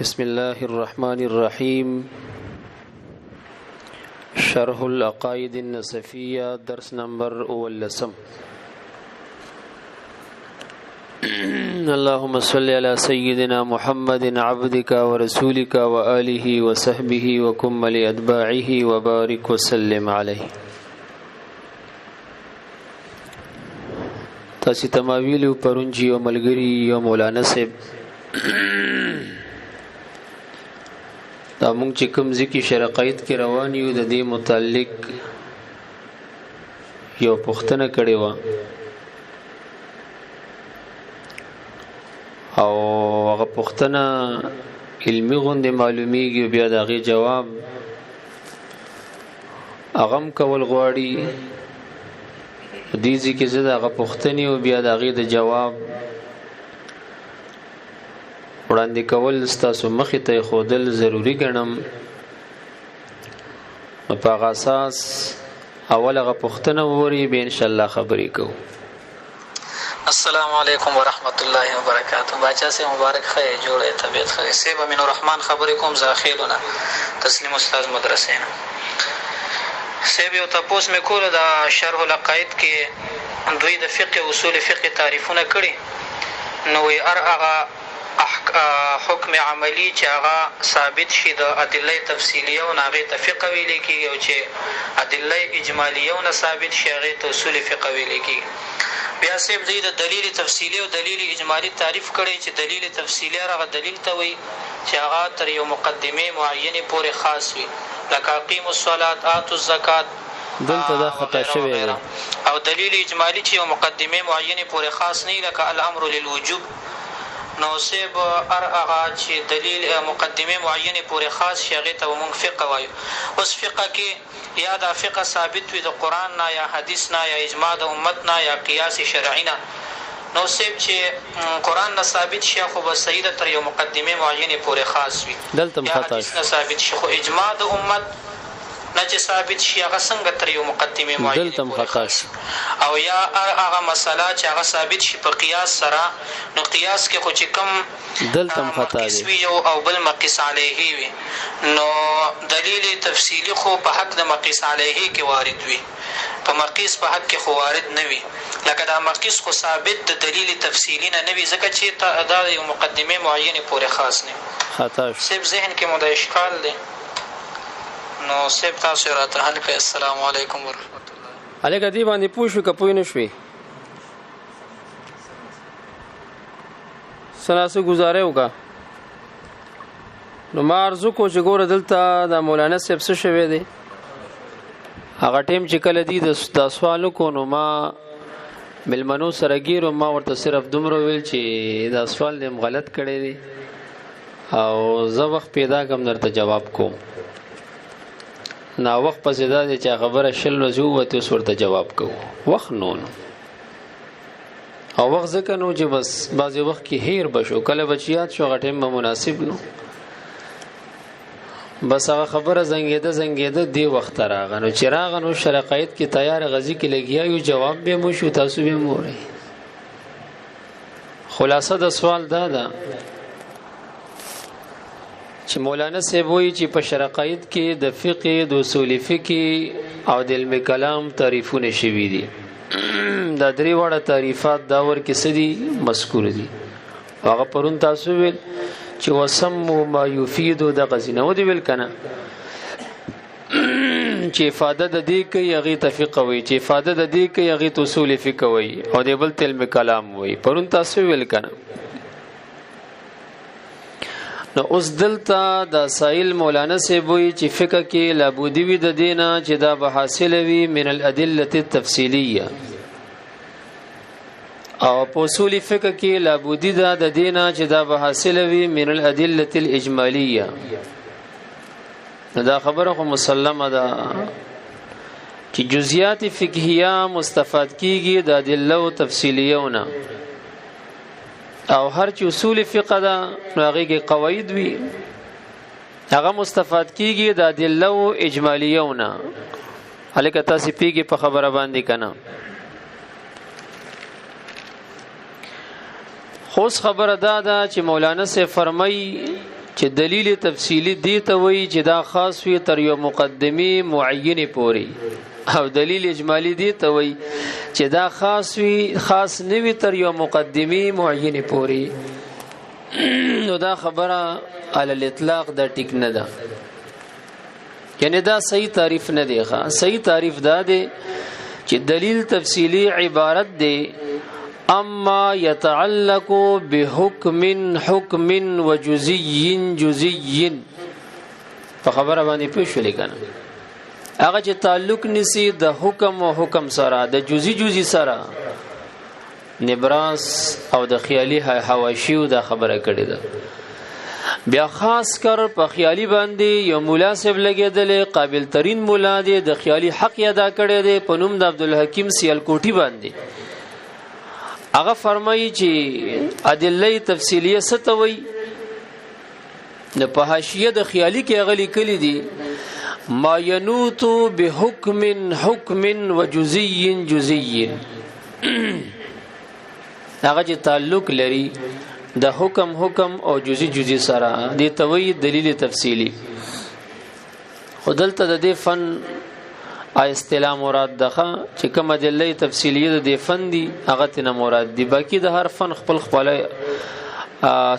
بسم الله الرحمن الرحيم. شرح العقائد النسفية درس نمبر 11. اللهم صل على سيدنا محمد عبدك ورسولك وآله وصحبه وكمل أتباعه وبارك وسلم عليه. تاسي تماویلو پرونجی و ملګری و مولانا صاحب دا مونږ چې کوم ځکه شرقایت کې روان یو د دې متعلق یو پوښتنه کړې و او هغه پوښتنه علمي غوندې معلومیږي بیا د هغې جواب هغه هم کول غواړي دې ځکه زه د هغه پوښتنې او بیا د هغې د جواب وړاندې کول ستاسو مخې ته ښودل ضروري ګڼم. نو په هغه اساس اول هغه پوښتنه ووري بیا انشاءالله خبرې کوو. السلام علیکم ورحمت الله وبرکاتہ. باچا سے مبارک خیر جوړه طبیعت خیر سیب امین الرحمن خبرې کوم زاخیلونه تسلیم استاد مدرسې نه سیب یو تپوس مې کولو د شرح العقائد کې دوی د فقه اصول فقه تعریفونه کړي نو وی هغه حکم عملی چې هغه ثابت شي د ادله تفصیلیه او هغې ته فقه ویلی کېږي او چې ادله اجمالیه نه ثابت شي هغې ته اصول فقه ویلی کېږي. بیا صاحب دوی د دلیل تفصیلي او دلیل اجمالي تعریف کړی چې دلیل تفصیلي هغه دلیل ته وایي چې هغه تر یو مقدمې معینې پورې خاص وي لکه اقیموا الصلاة آتوا الزکات دلته دا خطا شوی دی. او دلیل اجمالي چې یو مقدمې معینې پورې خاص نه وي لکه الامر للوجوب نو صاحب هر هغه چې دلیل مقدمې معینې پورې خاص شي هغې ته به مونږ فقه وایو. اوس فقه کې یا دا فقه ثابت وي د قرآن نه یا حدیث نه یا اجماع د امت نه یا قیاس شرعي نه نو صاحب چې قرآن نه ثابت شي خو به صحیح ده تر یو مقدمې معینې پورې خاص وي یا حدیث نه ثابت شي خو اجماع د امت نه چې ثابت شي هغه څنګه تر یو مقدمې معینې پورې خاص او یا هغه مسله چې هغه ثابت شي په قیاس سره نو قیاس کې خو چې کوم مقیس وي یو او بل مقیس علیه وي نو دلیل تفصیلي خو په حق د مقیس علیه کې وارد وي په مقیس په حق کې خو وارد نه وي لکه دا مقیس خو ثابت د دلیل تفصیلي نه وي ځکه چې دا یو مقدمې معینې پورې خاص نه صرف ذهن کې مو د اشکال دی نو سیب تاسو راته حل کړئ. السلام علیکم ورحمت الله. هلکه دې باندې پوه شو که پوه نه شوې څه ګزاره وکړه نو ما عرض وکړو چې ګوره دلته د مولانا صاحب څه شوی دی هغه ټیم چې کله دی دا سوال وکړو نو ما مېلمنو سره ګیرو ما ورته صرف دومره ویل چې دا سوال دې غلط کړی دی او زه وخت پیدا کړم درته جواب کوم نا وخت پسې دا دی چې خبره شل ورځې ووتې اوس ورته جواب کوو وخت نو او وخت ځکه نو چې بس بعضې وخت کې هیر به شو کله به چې یاد شو هغه ټایم به مناسب نو بس هغه خبره زنګېده دې وخت ته راغه نو چې راغه نو شرقایت کې تیار غزي کې لګیا یو جواب به مو شو تاسو به مو وایي. خلاصه د سوال دا ده چې مولانا صاحب وایي چې په شرقایت کې د فقه د اصول فقه او د علم کلام تعریفونه شوي دي دا درې واړه تعریفات دا ور کې څه دي مذکور دي هغه پرون تاسو ویل چې وسموا ما يفيد دغه ځینه ودی ویل کنه چې افاده د دې کوي هغې ته فقه وایي چې افاده د دې کوي هغې ته اصول فقه وایي او د بل ته علم کلام وایي پرون تاسو ویل کنه. نو اوس دلته د سائل مولانا صاحب وایي چې فقه کې لابودي وي د دې نه چې دا به حاصله وي من الادله التفصیلیه او په اصول فقه کې لابودي ده د دې نه چې دا به حاصله وي من الادله الاجمالیه. دا خبره خو مسلمه ده چې جزئیات فقهیه مستفاد کیږي د ادله تفصیلیونه او هر چې اصول فقه ده نو هغې کې قواعد وي هغه مستفاد کیږي د ادله اجمالیونه. هلکه تاسې پیږي په خبره باندې که نه خوش خبر دا دا چې مولانا سے فرمای چې دلیل تفصیلی دی ته وایي چې دا خاص وي تر یو مقدمه معینه پوري، او دلیل اجمالی دی ته وایي چې دا خاص وي خاص نه وي تر یو مقدمه معینه پوري. نو دا خبره علی الاطلاق دا ټیک نه ده، یعنی دا صحیح تعریف نه دی. صحیح تعریف دا دی چې دلیل تفصیلی عبارت دی اما يتعلق بحكم حكم وجزئي جزئي. په خبره باندې پوه شولې کنه، هغه چې تعلق نسی د حکم او حکم سره، د جزئی جزئی سره، نبراس او د خیالي حواشیو دا خبره کړې ده. بیا خاص کر په خیالي باندې یو مولا صاحب لګېدل، قابل ترین مولا دی، د خیالي حق ادا کړی دی په نوم د عبدالحکیم سیالکوټي باندې. هغه فرمایي چې ادله تفصیلیه ستوي نه په حاشیه د خیالي کې غلي کلی دي ما ينوت بحكم حكم وجزئي جزئي. هغه چې تعلق لري د حکم او جزئی جزئی سره دی توي دلیل تفصیلی. خدلته د دې فن اصطلاح مراد دغه چې کوم دلیل تفصیلیه د فن دی هغه تنه مراد دی. باقی د هر فن خپل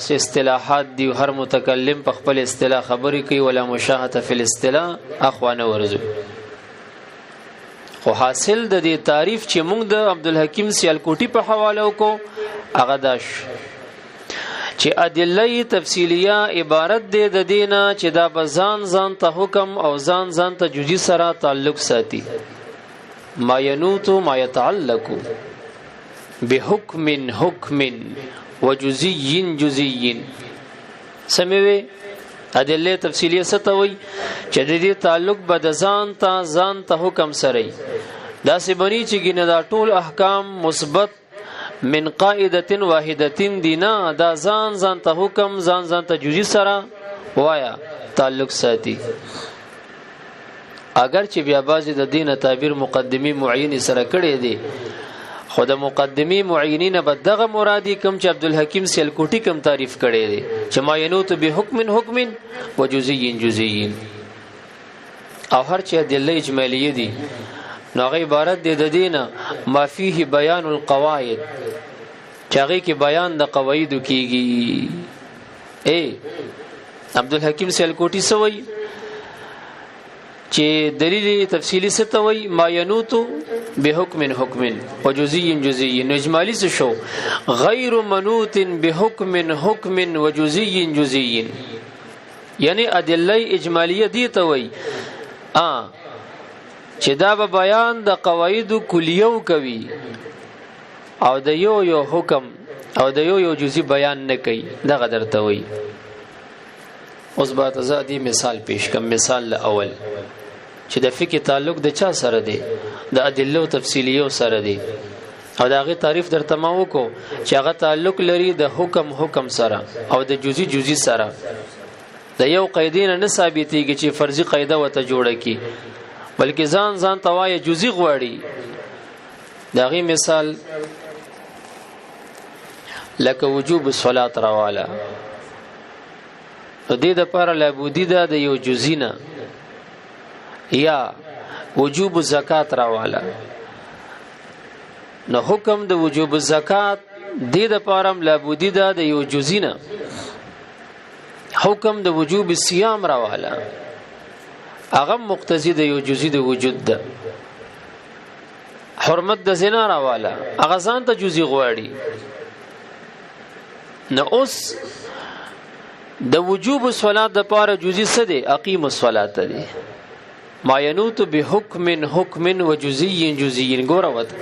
سه اصطلاحات دی، هر متکلم په خپل اصطلاح خبرې کوي، ولا مشاهده فی الاصطلاح اخوانه ورزو. خو حاصل د دې تعریف چې موږ د عبدالحکیم سیالکوټي په حواله وکړو هغه داش چې ادله تفصیلیه عبارت دی د دینه چې دا ځان ته حکم او ځان ته جزئی سره تعلق ساتي. ما ينوت ما يتعلق بحكم حكم وجزئي جزئي. سموي ادله تفصیلیه ستوي چې د دې تعلق به ځان ته حکم سره دا سی بنی چې ګینه دا ټول احکام مثبت من قاعده واحده دینا، دا ځان ته حکم ځان ته جزئی سره وایا تعلق ساتي. اگر چې بیا بازي د دینه تعبیر مقدمه معین سره کړي دي، خود مقدمه معینین به دغه مرادی کم چې عبدالحکیم سیالکوټي کم تعریف کړي دي چې ما ينوت بحكم حكم وجزئي جزئي. او هر چې دلیل اجمالیه دي نو هغه عبارت دی د دینه ما فيه بیان القواعد، چې هغه کې بیان د قواعد کیږي. عبدالحکیم سیالکوټي سوی چې دلیل تفصیلی ستوي ما ينوت بحكم حكم وجزئي جزئي. نو اجمالی څه شو؟ غیر منوت بحكم حكم وجزئي جزئي، یعنی ادله اجمالیه دي ته وای چې دا به بیان د قواعد کلیو کوي او د یو حکم او د یو جزئی بیان نه کوي. دغه درته وای. اوس به تزادي مثال پیش کوم. مثال اول چې د فقہ تعلق د چا سره دی؟ د ادله تفصیلیه سره دی. او داغه تعریف درته ما وکړو چې هغه تعلق لري د حکم سره او د جزئی سره. د یو قیدین نه ثابتېږي چې فرضي قاعده وته جوړه کی، بلکې ځان توای جزئی غواړي. داغه مثال لکه وجوب الصلاه راواله، د دې لپاره لابودی ده د یو جزئی نه، یا وجوب زکات راواله. نو حکم د وجوب زکات دې د پارم لابودی ده د یو جزئی نه. حکم د وجوب صيام راواله، هغه مقتضی د یو جزئی د وجود ده. حرمت د زنا راواله، هغه ځان ته جزئی غواړي. نو اوس د وجوب صلات د پاره جزئی څه دی؟ اقیم الصلاه دی. ما ينوت بحكم حكم وجزئي جزئي. ګوره وته.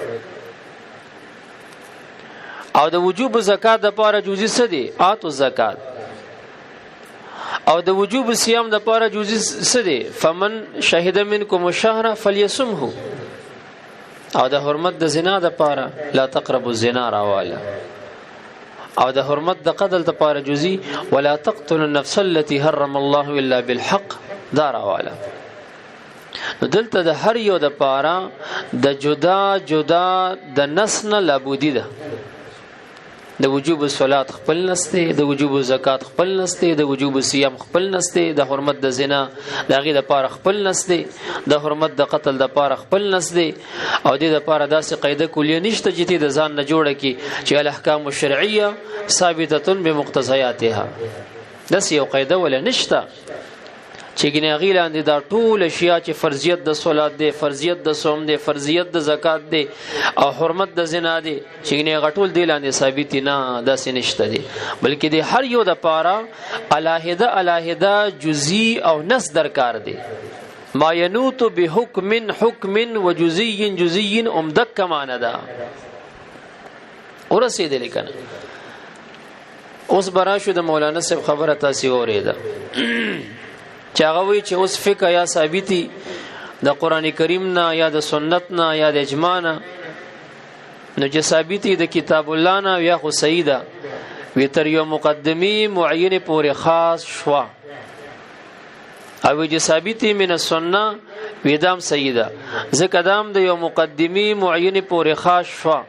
او د وجوب زکات د پاره جزئی څه دی؟ اتو زکات. او د وجوب صيام د پاره جزئی څه دی؟ فمن شهد منكم الشهر فليصمه. او د حرمت د زنا د پاره لا تقربوا الزنا راواله. او د حرمت د قتل د پاره جزئی ولا تقتلوا النفس التي حرم الله الا بالحق دا راواله. دلته د هر یو د پاره د جدا د نس نه لابودی ده. د وجوب الصلات خپل نسته، د وجوب الزکات خپل نسته، د وجوب الصيام خپل نسته، د حرمت د زنا دغه د پاره خپل نسته، د حرمت د قتل د پاره خپل نسته، او د لپاره داسې قاعده کلیه نشته چې د ځان نه جوړه کی چې الاحکام الشرعیه ثابته بمقتضیاتها. داسې یو قاعده ولا نشته چې ګناغي لاندې دا ټول اشیاء چې فرضیت د صلات دی، فرضیت د صوم دی، فرضیت د زکات دی او حرمت د زنا دی چې ګناغ ټول دی لاندې ثابت نه، داسې نشته دی، بلکې د هر یو د پاره علاهده جزئی او نص درکار دی. ما ینوت بحکم وجزئی امدک معنا ده ورسېدل کنه. اوس براشو د مولانا صاحب خبره تاسو اوریده چې هغه وی چې اوس فقہ یا ثابتی د قران کریم نه یا د سنت نه یا د اجماع نه، نو چې ثابتی د کتاب الله نه یا خو سیده وی تر یو مقدمی معین پورې خاص شوا، او چې ثابتی من السنه وی دام سیده ځکه دام د یو مقدمی معین پورې خاص شوا.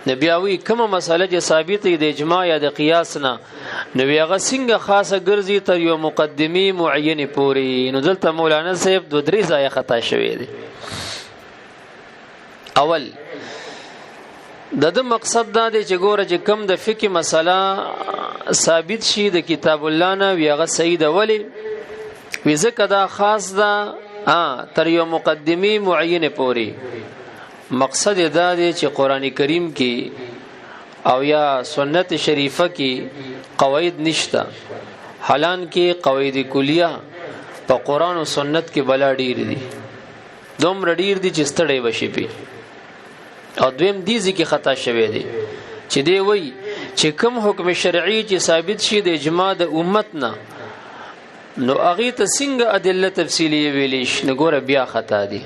نبیاوی کومه مسله چې ثابت د اجماع یا د قیاس نه، نو هغه څنګه خاصه ګرځي تر یو مقدمی معین پوری. نو دلته مولانا صاحب دو درې ځای خطا شوی دی. اول د مقصد دا دی چې ګوره چې کم د فقه مسله ثابت شي د کتاب الله نه وی هغه صحیح ده، ولی وی ځکه دا خاص ده تر یو مقدمی معین پوری. مقصد دا دی چې قران کریم کې او یا سنت شریفه کې قواعد نشته، حالان کې قواعد کلیه په قران او سنت کې بلا ډیر دي، دومره ډیر دي چې ستړی بشي پی. او دویم دیزي کې خطا شوی دی چې دی وای چې کوم حکم شرعي چې ثابت شي د اجماع د امت نه، نو هغه ته څنګه ادله تفصیلی ویلیش، نو ګوره بیا خطا دی.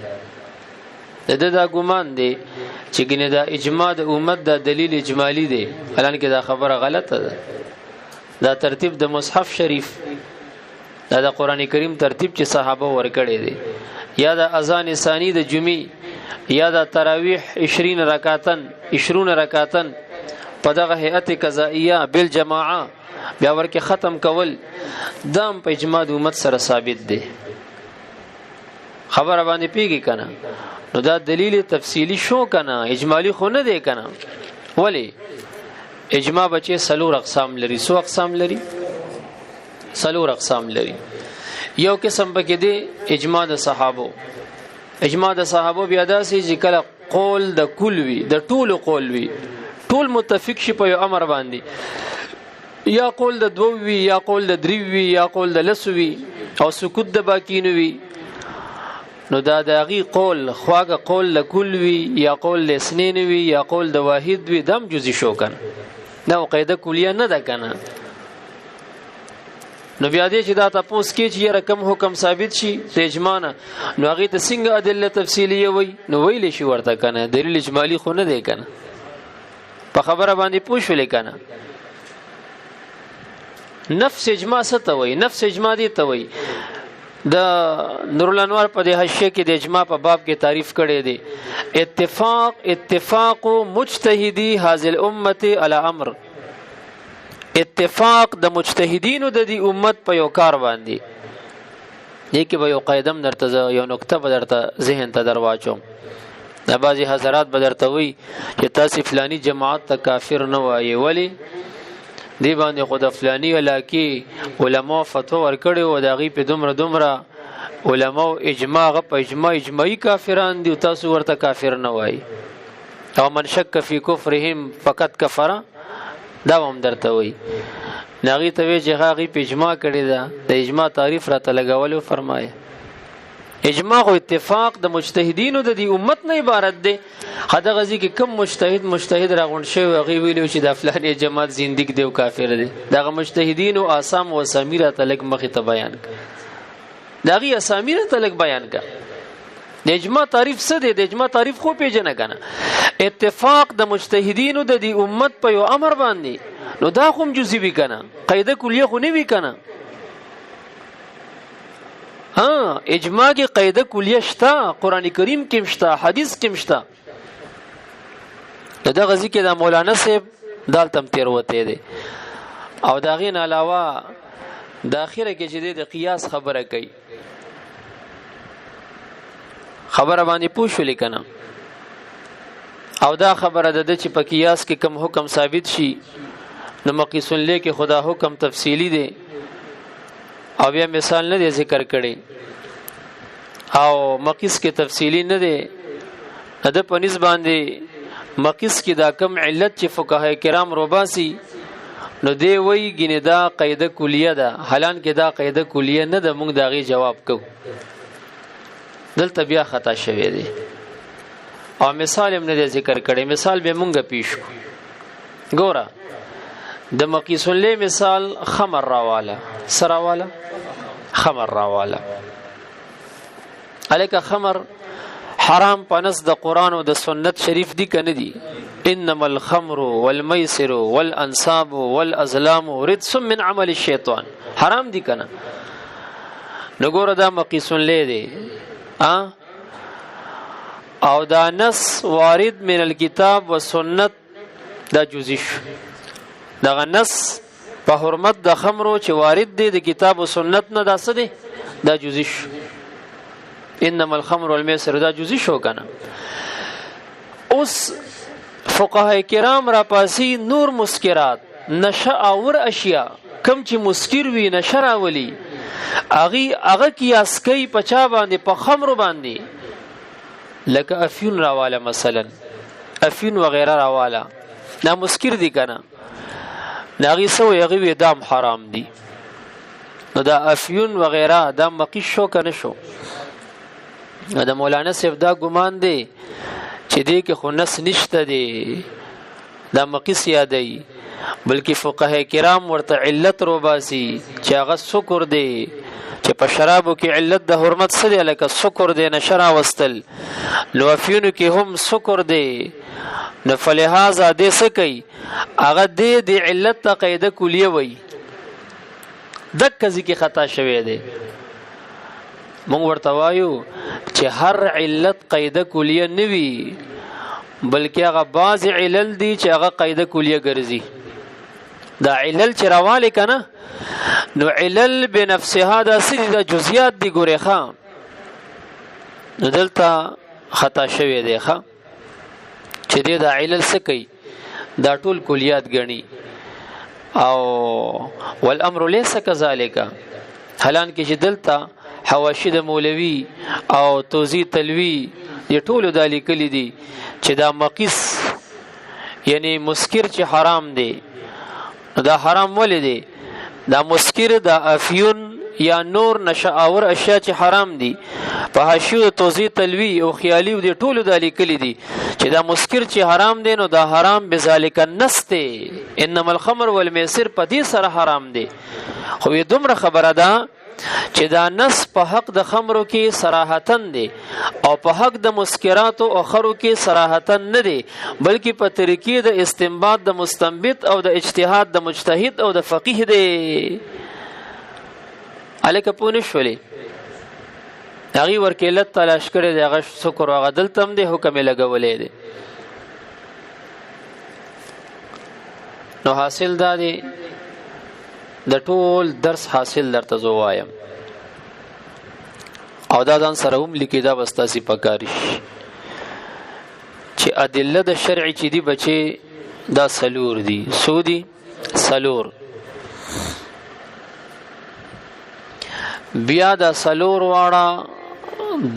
دا ګمان دی چې ګنې دا اجماع د امت دا دلیل اجمالی دی، حالانکه دا خبره غلطه ده. دا ترتیب د مصحف شریف، دا د قران کریم ترتیب چې صحابه ورکړي دي، یا د اذان ثانی د جمعې، یا د تراویح 20 رکعاتن په دغه هيئت قضائیه بالجماعه بیا ورکه ختم کول، دام په اجماع د امت سره ثابت دی. خبر باندې پیږي کنه. نو دا دلیل تفصیلی شو کنه، اجمالی خو نه دی کنه. ولی اجماع بچي سلور اقسام لري. سو اقسام لري؟ سلور اقسام لري. یو قسم پکې دی اجماع د صحابه. اجماع د صحابه بیا داسې چې کله قول د کل وی، د ټول قول وی، ټول متفق شي په یو امر باندې، یا قول د دو وی، یا قول د درې وی، یا قول د لس وی، او سکوت د باقی نه وی، نو دا داغي قول خواګه قول لکل وی، یا قول لسنین وی، یا قول د واحد وی، دم جزئی شو کنه. دا قاعده کلیه نه ده کنه. نو بیا دې چې دا تاسو کې چې رقم حکم ثابت شي د اجماع نه، نو هغه ته څنګه ادله تفصیلیه وی، نو ویل شي ورته کنه، دلیل اجمالی خو نه دی کنه. په خبره باندې پوښولې کنه. نفس اجماع څه ته وی؟ نفس اجماع دی ته وی. د نور الانوار په د حاشیه کې د اجماع په باب کې تعریف کړی دی، اتفاق مجتهدی هذه الامه علی امر. اتفاق د مجتهدینو د دې امت په یو کار باندې. دې کې به یو قاعده درته یو نقطه به درته ذهن ته درواچوم. دا بعضی حضرات به درته وي چې تاسو فلانی جماعت ته کافر نه وایي، ولی دی باندې خود فلانی علاقه علماء فتوا ورکړي او دغه په دومره علماء اجماع په اجماعي کافران دي، تاسو ورته کافر نه وایي. او من شک فی کفرهم فقط کفر، دا هم درته وایي. ناغي ته وی چې هغه په اجماع کړي دا د اجماع تعریف راته لګولو فرمایي. اجماع او اتفاق د مجتهدینو د دې امت نه عبارت دی. خدای غزي کې کم مجتهد راغون شوی هغه ویلو چې د فلاني جماعت زندګ دی او کافر دی. دغه مجتهدینو اسام او سمیره تلک مخې ته بیان دغه اسامیره تلک بیان کا. د اجماع تعریف څه دی؟ د اجماع تعریف خو پیژنه کنه. اتفاق د مجتهدینو د دې امت په یو امر باندې، نو دا کوم جزئی وی کنه، قاعده کلیه خو نه وی کنه. اجماع کی قاعده کلیه شته، قران کریم کې شته، حدیث کې شته. نو دغه ځکه د مولانا صاحب دالتم تیروته دی او دا غین علاوه د اخره کې چې د قیاس خبره کوي خبره باندې پوښولې کنه او دا خبره ده چې په قیاس کې کم حکم ثابت شي نو مقیس له کې خدا حکم تفصیلی دی او بیا مثال نه دی ذکر کړي او مقیس کې تفصیلی نه دی د پنځ باندې مقیس کې دا کم علت چې فقهای کرام روباسي نو دی وی ګینه دا قاعده کلیه ده حالان کې دا قاعده کلیه نه ده موږ داغي جواب کو دلته بیا خطا شوی دی او مثال هم نه ذکر کړي مثال به مونږه پیش کو ګوره د مقیس له مثال خمر راواله سراواله خمر راواله الیک خمر حرام پنس د قران او د سنت شریف دی کنه دی انما الخمر والميسر والانصاب والازلام رجس من عمل الشیطان حرام دی کنه نګوره دا مقیس له دی او دا نص وارد من الكتاب والسنت دا جزیش دا نص په حرمت د خمرو چې وارد دی د کتاب او سنت نه دا څه دی دا جزیش انما الخمر والميسر دا جزیش شو کنه اوس فقهای کرام را پاسی نور مسکرات نشه اور اشیاء کم چې مسکر وی نشه راولي اغه کیاس کوي پچا باندې په خمرو باندې لکه افیون راواله مثلا افیون وغیرہ راواله دا مسکر دی کنه ناغي سو یغوی دام حرام دی نو دا افیون وغیرہ دا مقیش شو کنه شو دا مولانا صاحب دا ګمان دی چې دې کې خو نس نشته دی دا مقیس یادای بلکې فقهای کرام ورته علت روباسي چې هغه سکر دی چې په شرابو کې علت د حرمت څه دی لکه سکر دی نشرا وستل نو افیونو کې هم سکر دی نو فلهذا دې څه کوي هغه دې د علت ته قاعده کلیه وای دک ځکه خطا شوی دی مونږ ورته وایو چې هر علت قاعده کلیه نوي بلکې هغه بعض علل دي چې هغه قاعده کلیه ګرځي دا علل چې راواله کنه نو علل بنفسها دا سړي د جزئیات دي ګورې ښا نو دلته خطا شوی دی ښا چې دې دا علل څه کوي دا ټول کلیات غني او والامر ليس كذلك حالان کې چې دلته حواشی د مولوی او توزی تلوی دی ټول د لیکلي دي چې دا مقیس یعنی مسکر چې حرام دی دا حرام ولې دی دا مسکر دا افیون یا نور نشاور اشیاء چې حرام دي په حاشیه توزی تلوی او خیالی دی ټول د لیکلي دي چې دا مسکر چې حرام دی نو دا حرام بذالک النسته انما الخمر والميسر په دې سره حرام دی خو یې دومره خبره ده چې دا نص په حق د خمرو کې صراحتن دی او په حق د مسکرات او اخرو کې صراحتن نه دی بلکې په طریقې د استنباط د مستنبط او د اجتهاد د مجتهد او د فقيه دی الکه پونه شولې هغه ورکلت تلاش کړي دی هغه شکر او عدل تم دی حکم لګولې دی نو حاصل دا دی د ټول درس حاصل درته زو وایم او دا ځان سره هم لیکي دا واستاسي پکاري چې ادله د شرع چې دی بچي دا سلور دي سودي سلور بیا دا سلور واړه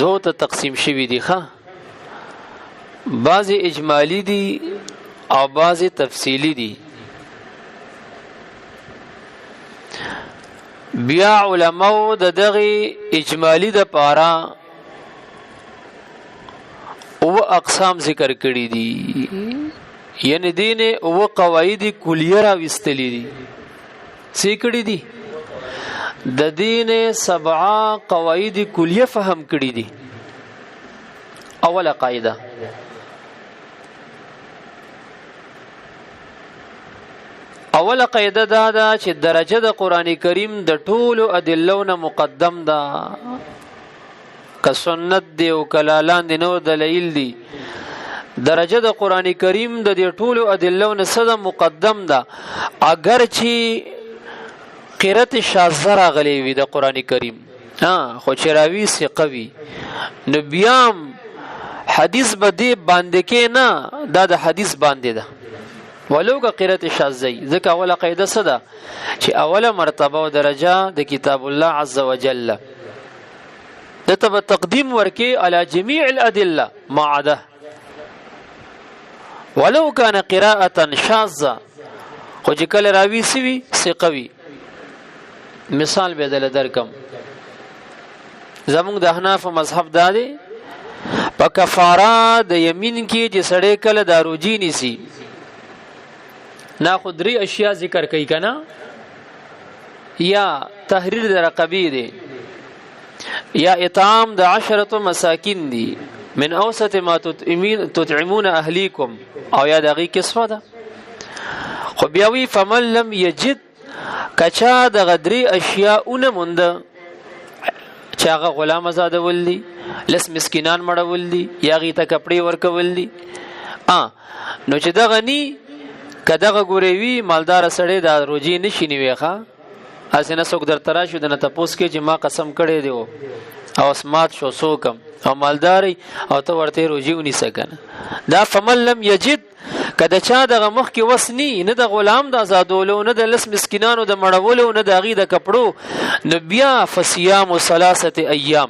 دو ته تقسیم شوی دي ښه بعضی اجمالی دي او بعضی تفصیلی دي بیا علماء د دغه اجمالی د پارا او اقسام ذکر کړی دي یعنی دین او قواعد کلیه را وستلی دي څه کړی دي د دین 7 قواعد کلیه فهم کړی دي اوله قاعده اوله قاعده دا ده چې درجه د قران کریم د ټولو ادلهونه مقدم ده که سنت دی او کلالان دی نو دلیل دی درجه د قران کریم د دې ټولو ادلو نه صد مقدم ده اگر چې قرات شاذ راغلی وي د قران کریم خو چراوی سی قوی نو بیام حدیث به دی باندې کې نه دا د حدیث باندې ده ولو که قرات شاذی ځکه اوله قاعده څه ده چې اوله مرتبه او درجه د کتاب الله عز وجل د تب تقدیم ورکی علی جميع الادله ما عده ولو كان قراءه شاذه خو چې کله راوی سی قوی مثال به دل درکم زمونږ د احناف مذهب دا دی په کفاره د یمین کې چې سړی کله داروجی نیسی ناخو درې اشیاء ذکر کوي کنه یا تحریر د رقبی دی یا اطعام د 10 مساکین دی من اوسط ما تطعمون اهلیکم او یا دغه کسوه ده خو بیاوی فمن لم یجد کچا د غدری اشیاء اونمونده چاغه غلام آزاد ولدي لس مسکینان مړول دي یا غي ته کپڑے ورکول دي نو چې دا غني کداغه ګوروي مالدار سړی دا روجي نشي نیويخه اسنه څوک در تراشو د نه تپوس کې چې ما قسم کړی دی او اسمات شو سوکم او مالداري او ته ورته روجي ونی سکنه دا فمن لم یجد کله چا دغه مخ کې وسنی نه د غلام د آزادولو نه د لس مسکینانو د مړولو نه د غي د کپړو نو بیا فصيام 3 ایام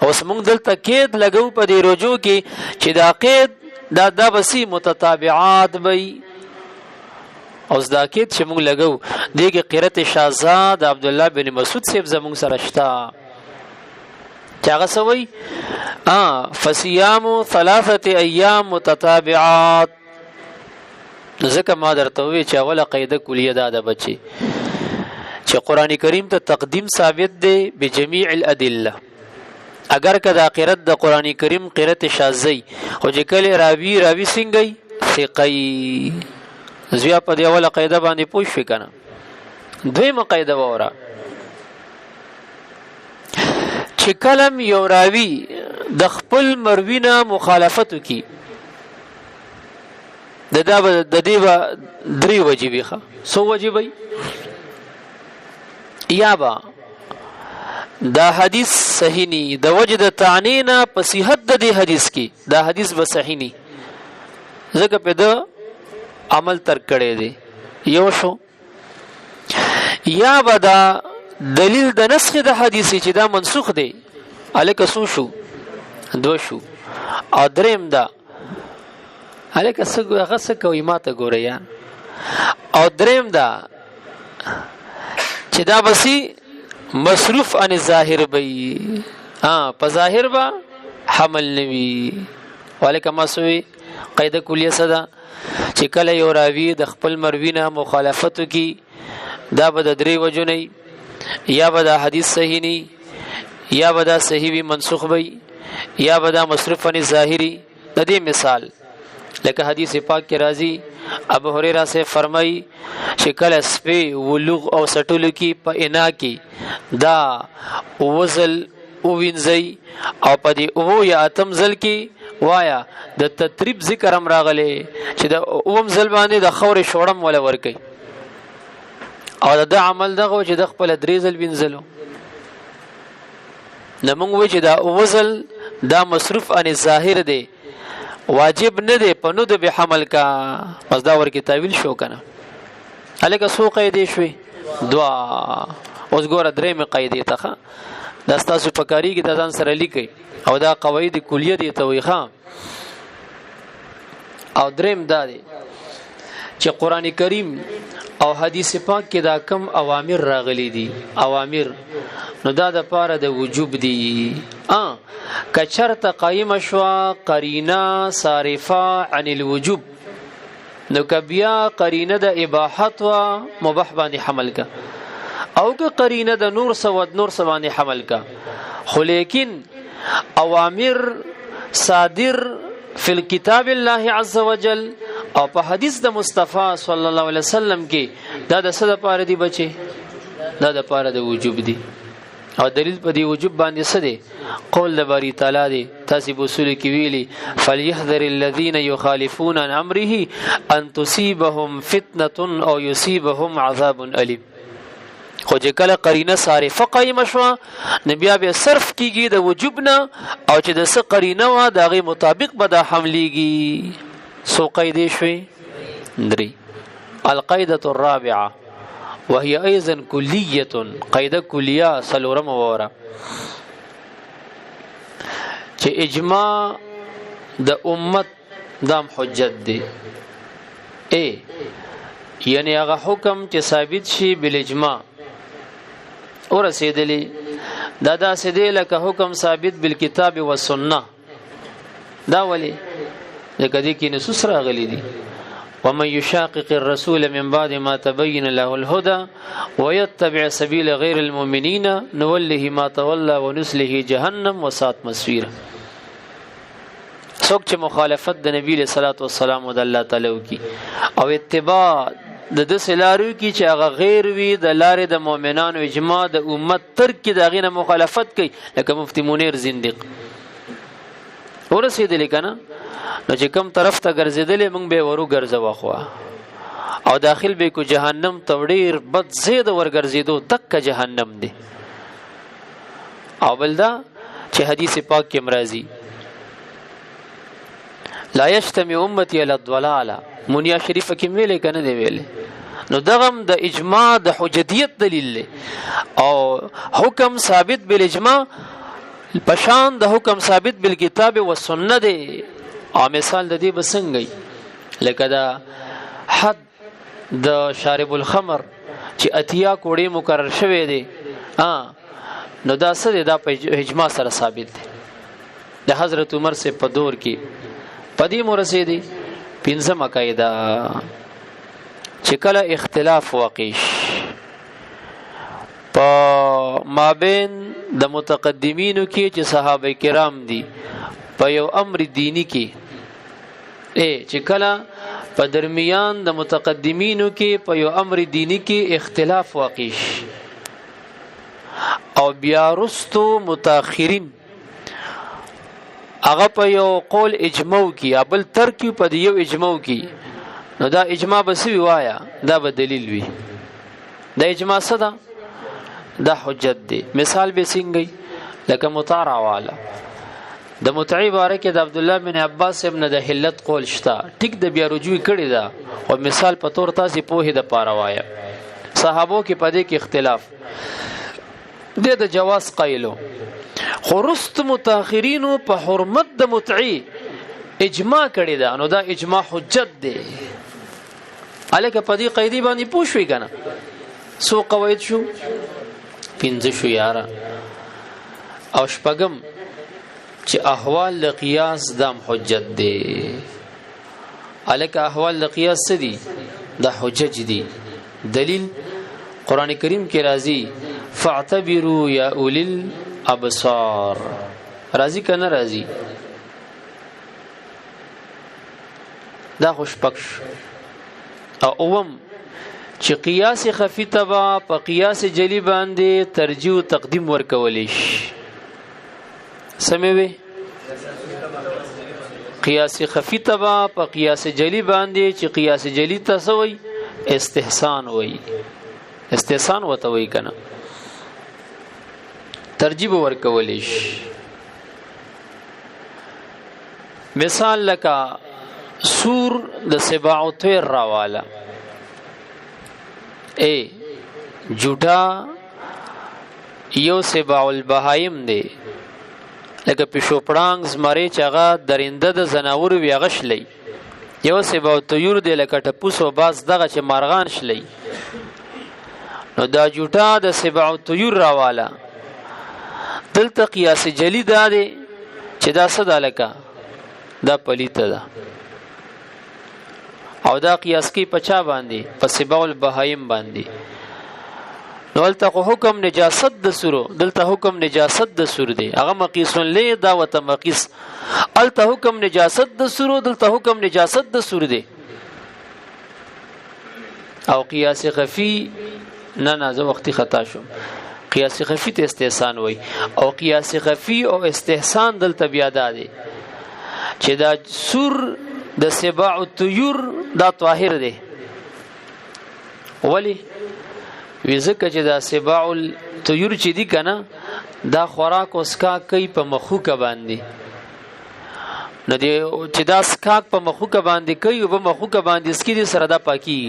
اوس موږ دلته قید لګو په دې روجو کې چې دا قید دا بسی متتابعات وي اوس دا قید چې موږ لګو دغه قرات شاذ عبد الله بن مسعود سیب زموږ سره شتا چاغه سوي فصيام 3 ایام متتابعات ځکه ما درته وی چې اوله قاعده کلیه ده بچي چې قران کریم ته تقدیم ثابت دی بجميع الادله اگر کدا قرات د قران کریم قرات شاذی خو چې کله راوی څنګه ثقی زیا په دی اوله قاعده باندې پوښ وکنه دویمه قاعده وره چې کلم یو راوی د خپل مروینه مخالفت کی د دې درې واجبې ښه سو واجبې یا با دا حدیث صحیح نی د وجد تعنینا په صحت د دې حدیث کې دا حدیث به صحیح نی ځکه په د عمل تر کړي دی یو شو یا با دا دلیل د نسخ د حدیث چې دا منسوخ دی الک سو شو دو شو او دریم دا الک هغه کوي ماته ګوره یا او دریم دا چې دا بسی مصروف ان ظاهر بی په ظاهر با حمل نوی والک مسوی قاعده کلیه صدا چې کله یو راوی د خپل مروینه مخالفت کی دا به د درې وجنی یا به دا حدیث صحیح نی یا به دا صحیح وی منسوخ وی یا به دا مصروف ان ظاهری د دې مثال لکه حدیث پاک کې راځي ابو هريره سے فرمای چې کله سپي ولوغ او سټول کی په انا کې دا وزل او وینځي او په دې او یا اتم زل کې وایا د تتریب ذکر هم راغلی چې د اوم زل باندې د خور شوړم ولا ور کوي او د عمل دغه چې د خپل درې زل وینځلو نمنګ و چې دا وزل دا مصروف ان ظاهر دی واجب نه دی په نو د به حمل کا پس دا ورکی تعویل شو کنه الکه سو قاعده شوي دوا اوس ګوره درې می قاعده ته دا تاسو په کاری کې د ځان سره لیکي او دا قواعد کلیه دي ته وي ښا او دریم دا دی چې قران کریم او حدیث پاک کې دا کم اوامر راغلي دي اوامر نو دا د پاره د وجوب دي کچرت قائم شوا قرینه صارفه عن الوجوب نو کبیا قرینه د اباحت و مباح باندې حمل کا او که قرینه د نور سود نور باندې حمل کا خو لیکن اوامر صادر فی الكتاب الله عز وجل او په حدیث د مصطفی صلی الله علیه وسلم کې دا د صد پاره دی بچي دا د پاره د وجوب دی او دلیل په دی وجوب باندې څه دی قول د باری تعالی دی تاسو په اصول کې ویلي فليحذر الذين يخالفون عن امره ان تصيبهم فتنه او يصيبهم عذاب اليم. خو چې کله قرینه صارفه قائمه شوه نو بیا به صرف کیږي د وجوب نه او چې د څه قرینه وه د هغې مطابق به دا حملیږي. څو قیدې شوې؟ درې. القاعده الرابعه وهي ايضا كليه، قاعده کلیه څلورمه وره چې اجماع د امت دام حجت دی. یعنی هغه حکم چې ثابت شي بالاجماع ورسېدلی دا داسې دی لکه حکم ثابت بالکتاب والسنه. دا ولې؟ ځکه دې کې نصوص راغلي دي ومن يشاقق الرسول من بعد ما تبين له الهدى ويتبع سبيل غير المؤمنين نوله ما تولى ونسله جهنم وساءت مصيره. څوک چې مخالفت د نبی له صلوات و سلام او د الله تعالی کی او اتباع د داسې لارو کې چې هغه غیر وي د لارې د مؤمنانو اجماع د امت ترک کې د هغې نه مخالفت کوي لکه مفتی منیر زندق ورسېدلی که نه نو چې کوم طرف ته ګرځېدلی موږ به یې ورو ګرځوه خوا او داخل به کو جهنم ته ډېر بد ځای د ورګرځېدو دکه جهنم دی. او بل دا چې حدیث پاک کې راځي لا یجتمع امتی علی الضلاله، منیا شریفه کې ویلې که نه دی ویلې؟ نو دغم د اجماع د حجتیت دلیل دی او حکم ثابت بالاجماع پشان د حکم ثابت بالکتاب والسنه دی. او مثال د دې به څنګه لکه دا حد د شارب الخمر چې اتیا کوړې مقرر شوی دی نو دا څه دی؟ دا په اجماع سره ثابت دی. د حضرت عمر سے په دور کې پدې مرسېدي پنځمه قاعده چې کله اختلاف واقع په مابین د متقدمینو کې چې صحابه کرام دي په یو امر دینی کې چې کله په درمیان د متقدمینو کې په یو امر دینی کې اختلاف واقع او بیا رستو متأخرین هغه په یو قول اجماع کی ابل ترکی په یو اجماع کی نو دا اجماع به څه وایا؟ دا به دلیل وي. دا اجماع څه ده؟ دا حجت دی. مثال به څنګه لکه مطاع والا د متعی باره کې د عبد الله بن عباس ابن د حلت قول شته ټیک د بیا رجوع کړي دا او مثال په تور تاسو په د پاره وایا صحابو کې پدې کې اختلاف د جواز قایلو خرست متأخرینو په حرمت د متعی اجماع کړي دا نو دا اجماع حجت دی. الکه پدې قیدی باندې پوښوي کنه سو قواعد شو پنځه شو یاره او شپږم چې احوال د قیاس دام حجت دی. الکه احوال د قیاس څه دي؟ دا حجج دي. دلیل قران کریم کې راځي فاعتبروا یا اولی الابصار. راځي کنه راځي؟ دا خوشپکش. او اوم چې قیاس خفی تبا په قیاس جلی باندې ترجیح او تقدیم ورکولی شي. سموي قیاس خفی تبا په قیاس جلی باندې چې قیاس جلی تسوي استحسان وي استحسان وته وي کنه ترجیح ورکولی شي. مثال لکه سور د سباع او طیر راواله جوټا یو سباع البهایم دی لکه پیشو پړانګ زمری چې هغه درنده د زناور وی غشلی یو سباع طیور دی لکه ټپوس او باز دغه چې مارغان شلی نو دا جوټا د سباع طیور راواله دلته قیاس جلی دا دی چې دا څه ده لکه دا پلیته ده او دا قیاس کی پچا باندې په سباع البهایم باندې نو دلته حکم نجاست د سورو دلته حکم نجاست د سور دی هغه مقیس له دا وته مقیس الته حکم نجاست د سورو دلته حکم نجاست د سور دی او قیاس خفی نه زه وختي خطا شوم قیاس خفی ته استحسان وای او قیاس خفی او استحسان دلته بیا دی چې دا سور د سباع الطيور دا طاهر دی ولی وزکه چې دا سباع الطيور چې دی کنه دا خوراک اوسکا کوي په مخوکه باندې نو دی چې دا سکاک په مخوکه باندې کوي او په مخوکه باندې سکی دي سره دا پاکي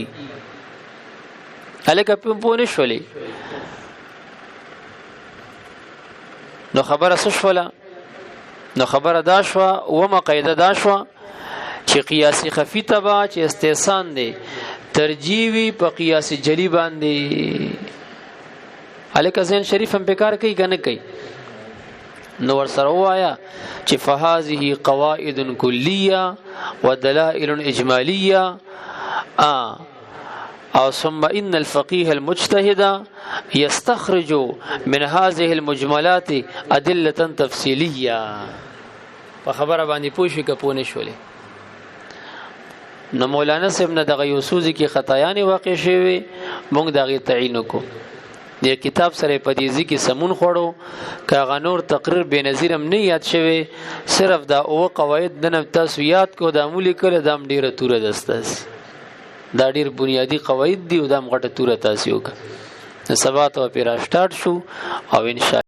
الکه په پونه شولې نو خبره سشوله نو خبره دا شو و مقیده دا شو چې قیاس خفی تبا چې استحسان دی ترجیوی په قیاس جلی باندې الکه زین شریف هم بیکار کوي کنه کوي نو ور سره وایا چې فهذه قواعد کلیه ودلائل اجماليه او ثم ان الفقيه المجتهد يستخرج من هذه المجملات ادله تفصيليه فخبر باندې پوښی کپونه شولې نو مولانا صاحب نه دغه یوسوزي کې خطایان واقع شوی موږ دغه تعین کو د کتاب سره پدیزي کې سمون خوړو کاغه نور تقریر بنظیرم نه یاد شوی صرف دا او قواعد د تاسو یاد کو د عملي کړه د ډیره توره دستاس دا ډیر بنیادی قواعد دی او د مغټه توره تاسو وک سبا ته پیرا سٹارټ شو او ان شاء